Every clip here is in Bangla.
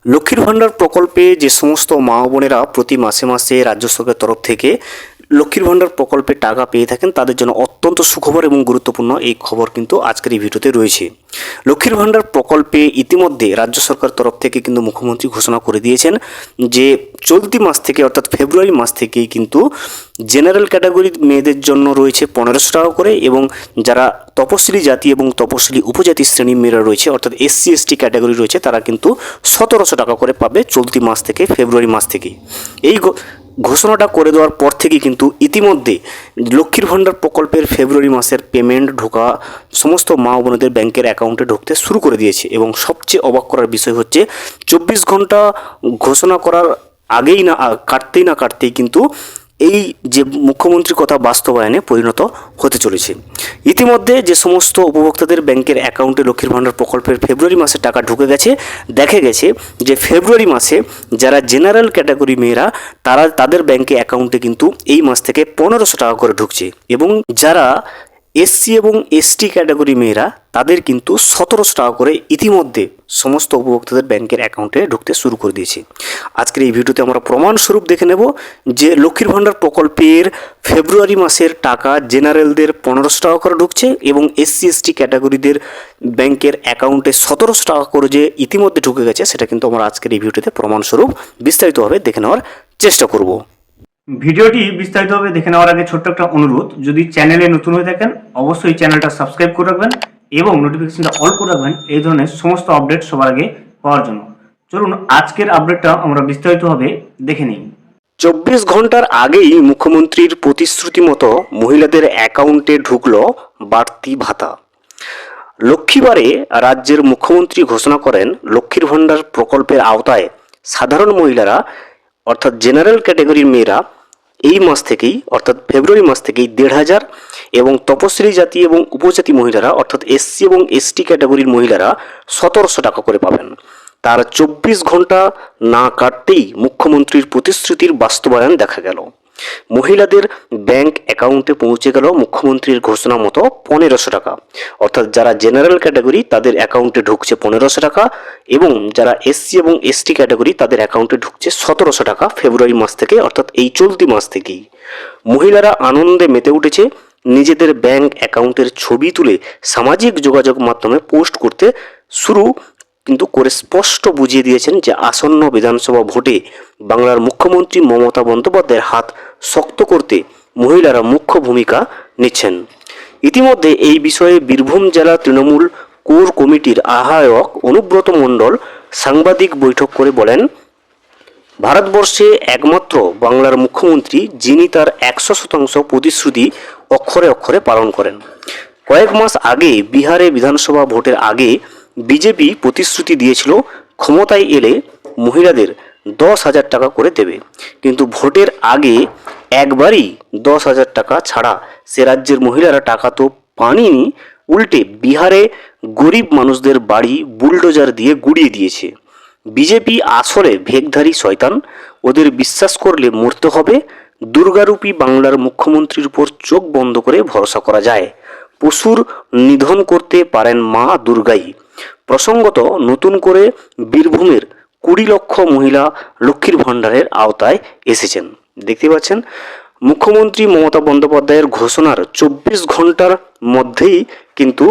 লক্ষ্মীর ভাণ্ডার প্রকল্পে যে সমস্ত মা বোনেরা প্রতি মাসে মাসে রাজ্য সরকারের তরফ থেকে লক্ষ্মীর ভাণ্ডার প্রকল্পে টাকা পেয়ে থাকেন তাদের জন্য অত্যন্ত সুখবর এবং গুরুত্বপূর্ণ এই খবর কিন্তু আজকের এই ভিডিওতে রয়েছে। লক্ষ্মীর ভাণ্ডার প্রকল্পে ইতিমধ্যে রাজ্য সরকার তরফ থেকে কিন্তু মুখ্যমন্ত্রী ঘোষণা করে দিয়েছেন যে চলতি মাস থেকে অর্থাৎ ফেব্রুয়ারি মাস থেকেই কিন্তু জেনারেল ক্যাটাগরির মেয়েদের জন্য রয়েছে 1500 টাকা করে, এবং যারা তপশিলি জাতি এবং তপশিলি উপজাতি শ্রেণীর মেয়েরা রয়েছে অর্থাৎ এসসি এসটি ক্যাটাগরি রয়েছে তারা কিন্তু 1700 টাকা করে পাবে চলতি মাস থেকে, ফেব্রুয়ারি মাস থেকে। এই ঘোষণাটা করে দেওয়ার পর থেকে কিন্তু ইতিমধ্যে লক্ষ্মীর ভাণ্ডার প্রকল্পের ফেব্রুয়ারি মাসের পেমেন্ট ঢোকা সমস্ত মা বোনদের ব্যাংকের অ্যাকাউন্টে ঢুকতে শুরু করে দিয়েছে। এবং সবচেয়ে অবাক করার বিষয় হচ্ছে 24 ঘন্টা ঘোষণা করার আগেই না কাটতেই কিন্তু এই যে মুখ্যমন্ত্রীর কথা বাস্তবায়নে পরিণত হতে চলেছে। ইতিমধ্যে যে সমস্ত উপভোক্তাদের ব্যাংকের অ্যাকাউন্টে লক্ষ্মীর ভাণ্ডার প্রকল্পের ফেব্রুয়ারি মাসে টাকা ঢুকে গেছে, দেখা গেছে যে ফেব্রুয়ারি মাসে যারা জেনারেল ক্যাটাগরি মেয়েরা তাদের ব্যাংকে অ্যাকাউন্টে কিন্তু এই মাস থেকে 1500 টাকা করে ঢুকছে, এবং যারা এসসি এবং এসটি ক্যাটাগরি মেয়েরা তাদের কিন্তু 1700 টাকা করে ইতিমধ্যে সমস্ত উপভোক্তাদের ব্যাংকের অ্যাকাউন্টে ঢুকতে শুরু করে দিয়েছে। আজকের এই ভিডিওতে আমরা প্রমাণস্বরূপ দেখে নেব যে লক্ষ্মীর ভাণ্ডার প্রকল্পের ফেব্রুয়ারি মাসের টাকা জেনারেলদের 1500 টাকা করে ঢুকছে এবং এসসি এসটি ক্যাটাগরিদের ব্যাংকের অ্যাকাউন্টে 1700 টাকা করে যে ইতিমধ্যে ঢুকে গেছে সেটা কিন্তু আমরা আজকের এই ভিডিওতে প্রমাণস্বরূপ বিস্তারিতভাবে দেখে নেওয়ার চেষ্টা করব। ভিডিওটি বিস্তারিতভাবে দেখে নেওয়ার আগে ছোট্ট একটা অনুরোধ, যদি চ্যানেলে নতুন হয়ে থাকেন অবশ্যই চ্যানেলটা সাবস্ক্রাইব করে রাখবেন এবং নোটিফিকেশনটা অল করে রাখবেন এই ধরনের সমস্ত আপডেট সবার আগে পাওয়ার জন্য। চলুন আজকের আপডেটটা আমরা বিস্তারিতভাবে দেখে নিই। 24 ঘন্টার আগেই মুখ্যমন্ত্রীর প্রতিশ্রুতি মতো মহিলাদের অ্যাকাউন্টে ঢুকলো বাড়তি ভাতা। লক্ষ্মীবারে রাজ্যের মুখ্যমন্ত্রী ঘোষণা করেন লক্ষ্মীর ভাণ্ডার প্রকল্পের আওতায় সাধারণ মহিলারা অর্থাৎ জেনারেল ক্যাটাগরির মেয়েরা এই মাস থেকেই অর্থাৎ ফেব্রুয়ারি মাস থেকেই 1500, এবং তপশিলি জাতি এবং উপজাতি মহিলারা অর্থাৎ এসসি এবং এসটি ক্যাটাগরির মহিলারা 1700 টাকা করে পাবেন। তার 24 ঘন্টা না কাটতেই মুখ্যমন্ত্রীর প্রতিশ্রুতির বাস্তবায়ন দেখা গেল। মহিলাদের ব্যাংক অ্যাকাউন্টে পৌঁছে গেল মুখ্যমন্ত্রীর ঘোষণা মতো 1500 টাকা, অর্থাৎ যারা জেনারেল ক্যাটাগরি তাদের অ্যাকাউন্টে ঢুকছে 1500 টাকা, এবং যারা এসসি এবং এসটি ক্যাটাগরি তাদের অ্যাকাউন্টে ঢুকছে 1700 টাকা ফেব্রুয়ারি মাস থেকে, অর্থাৎ এই চলতি মাস থেকেই। মহিলারা আনন্দে মেতে উঠেছে, নিজেদের ব্যাংক অ্যাকাউন্টের ছবি তুলে সামাজিক যোগাযোগ মাধ্যমে পোস্ট করতে শুরু কিন্তু করে স্পষ্ট বুঝিয়ে দিয়েছেন যে আসন্ন বিধানসভা ভোটে বাংলার মুখ্যমন্ত্রী মমতা বন্দ্যোপাধ্যায়ের হাত শক্ত করতে মহিলারা মুখ্য ভূমিকা নিচ্ছেন। ইতিমধ্যে এই বিষয়ে বীরভূম জেলা তৃণমূল কোর কমিটির আহ্বায়ক অনুব্রত মণ্ডল সাংবাদিক বৈঠক করে বলেন, ভারতবর্ষে একমাত্র বাংলার মুখ্যমন্ত্রী যিনি তার 100% প্রতিশ্রুতি অক্ষরে অক্ষরে পালন করেন। কয়েক মাস আগে বিহারে বিধানসভা ভোটের আগে বিজেপি প্রতিশ্রুতি দিয়েছিল ক্ষমতায় এলে মহিলাদের 10,000 টাকা করে দেবে, কিন্তু ভোটের আগে একবারই 10,000 টাকা ছাড়া সে রাজ্যের মহিলারা টাকা তো পাননি, উল্টে বিহারে গরিব মানুষদের বাড়ি বুলডোজার দিয়ে গুড়িয়ে দিয়েছে। বিজেপি আসলে ভেকধারী শয়তান, ওদের বিশ্বাস করলে মরতে হবে। দুর্গারূপী বাংলার মুখ্যমন্ত্রীর উপর চোখ বন্ধ করে ভরসা করা যায়, পশুর নিধন করতে পারেন মা দুর্গাই। প্রসঙ্গত নতুন করে বীরভূমের 20 লক্ষ মহিলা লক্ষ্মীর ভাণ্ডারের আওতায় এসেছেন। দেখতে পাচ্ছেন মুখ্যমন্ত্রী মমতা বন্দ্যোপাধ্যায়ের ঘোষণার 24 ঘন্টার মধ্যেই কিন্তু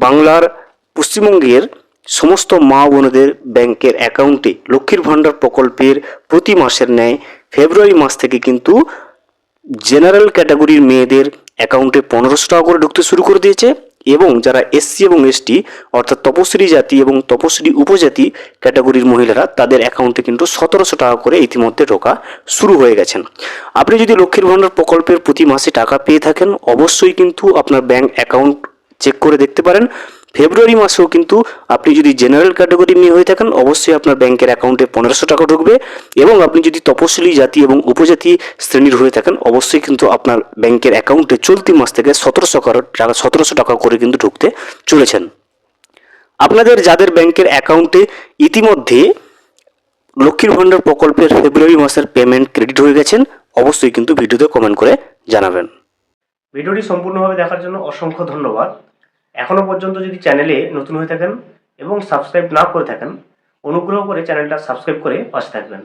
বাংলার পশ্চিমবঙ্গের সমস্ত মা বোনদের ব্যাংকের অ্যাকাউন্টে লক্ষ্মীর ভাণ্ডার প্রকল্পের প্রতি মাসের ন্যায় ফেব্রুয়ারি মাস থেকে কিন্তু জেনারেল ক্যাটাগরির মেয়েদের অ্যাকাউন্টে 1500 টাকা করে ঢুকতে শুরু করে দিয়েছে, এবং যারা এসসি এবং এসটি অর্থাৎ তপশিলি জাতি এবং তপশিলি উপজাতি ক্যাটাগরির মহিলারা তাদের অ্যাকাউন্টে কিন্তু 1700 টাকা করে ইতিমধ্যে ঢোকা শুরু হয়ে গেছেন। আপনি যদি লক্ষ্মীর ভাণ্ডার প্রকল্পের প্রতি মাসে টাকা পেয়ে থাকেন অবশ্যই কিন্তু আপনার ব্যাংক অ্যাকাউন্ট চেক করে দেখতে পারেন। ফেব্রুয়ারি মাসেও কিন্তু আপনি যদি জেনারেল ক্যাটাগরি মেয়ে হয়ে থাকেন অবশ্যই আপনার ব্যাংকের অ্যাকাউন্টে 1500 টাকা ঢুকবে, এবং আপনি যদি তপশিলি জাতি এবং উপজাতি শ্রেণীর হয়ে থাকেন অবশ্যই কিন্তু আপনার ব্যাংকের অ্যাকাউন্টে চলতি মাস থেকে 1700 টাকা করে কিন্তু ঢুকতে চলেছেন। আপনাদের যাদের ব্যাংকের অ্যাকাউন্টে ইতিমধ্যে লক্ষ্মীর ভাণ্ডার প্রকল্পের ফেব্রুয়ারি মাসের পেমেন্ট ক্রেডিট হয়ে গেছেন অবশ্যই কিন্তু ভিডিওতে কমেন্ট করে জানাবেন। ভিডিওটি সম্পূর্ণভাবে দেখার জন্য অসংখ্য ধন্যবাদ। এখনও পর্যন্ত যদি চ্যানেলে নতুন হয়ে থাকেন এবং সাবস্ক্রাইব না করে থাকেন অনুগ্রহ করে চ্যানেলটা সাবস্ক্রাইব করে পাশে থাকবেন।